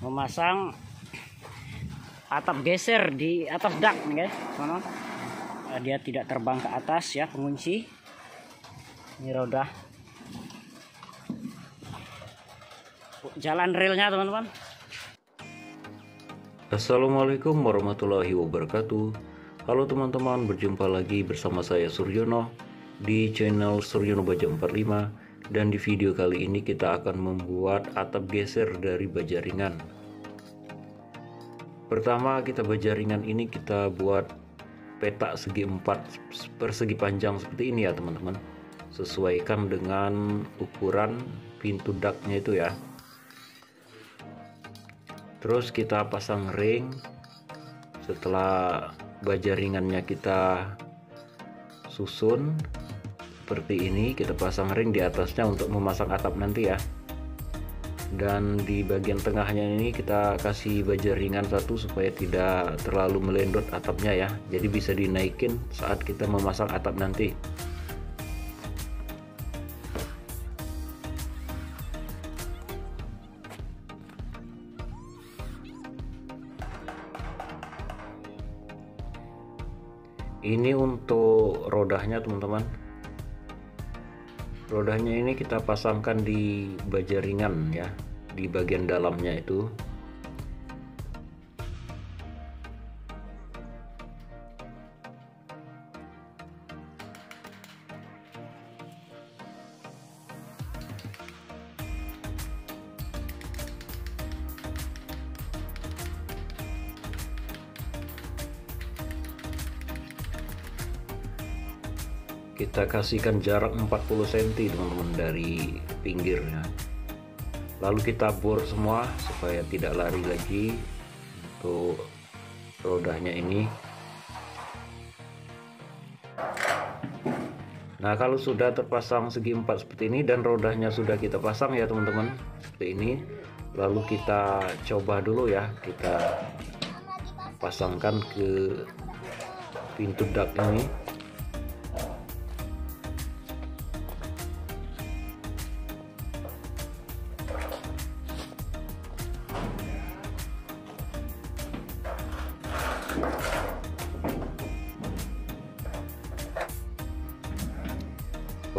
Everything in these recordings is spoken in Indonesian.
memasang atap geser di atas dak nih guys, teman-teman. Dia tidak terbang ke atas ya, pengunci. Ini roda jalan relnya teman-teman. Assalamualaikum warahmatullahi wabarakatuh. Halo teman-teman, berjumpa lagi bersama saya Suryono di channel Suryono Baja 45. Dan di video kali ini kita akan membuat atap geser dari baja ringan. Pertama, kita baja ringan ini kita buat petak segi 4 persegi panjang seperti ini ya teman-teman. Sesuaikan dengan ukuran pintu daknya itu ya. Terus kita pasang ring. Setelah baja ringannya kita susun seperti ini, kita pasang ring di atasnya untuk memasang atap nanti ya. Dan di bagian tengahnya ini kita kasih baja ringan satu supaya tidak terlalu melendot atapnya ya. Jadi bisa dinaikin saat kita memasang atap nanti. Ini untuk rodanya teman-teman. Rodanya ini kita pasangkan di baja ringan ya, di bagian dalamnya itu. Kita kasihkan jarak 40 cm teman-teman dari pinggirnya. Lalu kita bor semua supaya tidak lari lagi untuk rodanya ini. Nah, kalau sudah terpasang segi 4 seperti ini dan rodanya sudah kita pasang ya teman-teman, seperti ini. Lalu kita coba dulu ya, kita pasangkan ke pintu dak ini.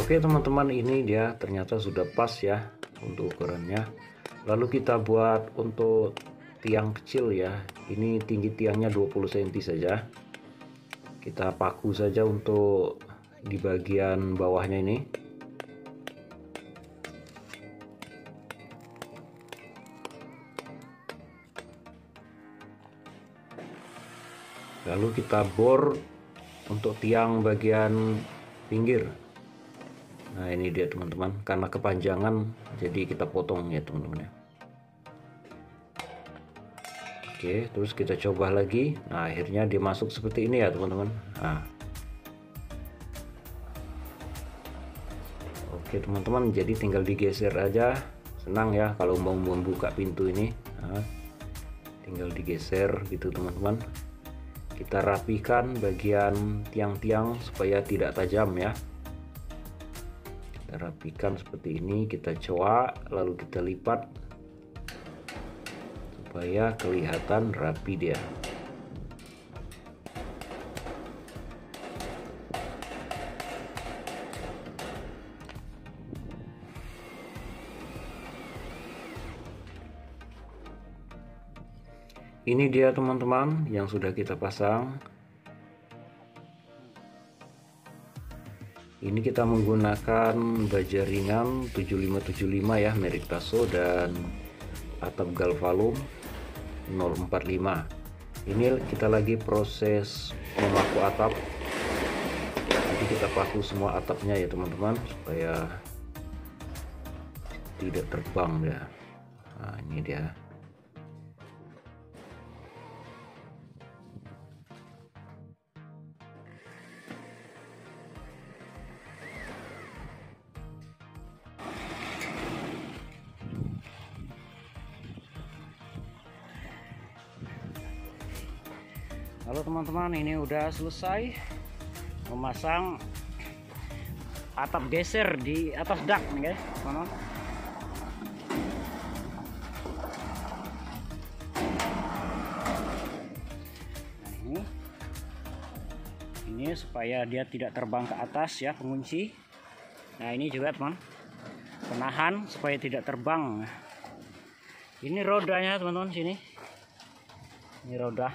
Oke teman-teman, ini dia ternyata sudah pas ya untuk ukurannya. Lalu kita buat untuk tiang kecil ya. Ini tinggi tiangnya 20 cm saja. Kita paku saja untuk di bagian bawahnya ini. Lalu kita bor untuk tiang bagian pinggir. Nah, ini dia teman-teman, karena kepanjangan jadi kita potong ya teman-teman ya. Oke, terus kita coba lagi. Nah, akhirnya dia masuk seperti ini ya teman-teman. Nah, oke teman-teman, jadi tinggal digeser aja. Senang ya kalau mau membuka pintu ini. Nah, tinggal digeser gitu teman-teman. Kita rapikan bagian tiang-tiang supaya tidak tajam ya. Kita rapikan seperti ini, kita coak lalu kita lipat supaya kelihatan rapi dia. Ini dia teman-teman yang sudah kita pasang. Ini kita menggunakan baja ringan 7575 ya, merek Tasso, dan atap galvalum 045. Ini kita lagi proses memaku atap. Nanti kita paku semua atapnya ya teman-teman supaya tidak terbang ya. Nah, ini dia. Halo teman-teman, ini udah selesai memasang atap geser di atas dak nih guys, teman-teman. ini supaya dia tidak terbang ke atas ya, pengunci. Nah ini juga teman, penahan supaya tidak terbang. Ini rodanya teman-teman, sini ini roda,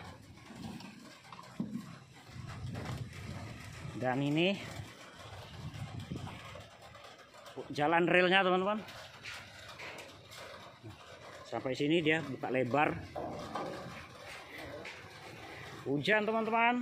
dan ini jalan relnya teman-teman. Sampai sini dia buka lebar. Hujan teman-teman.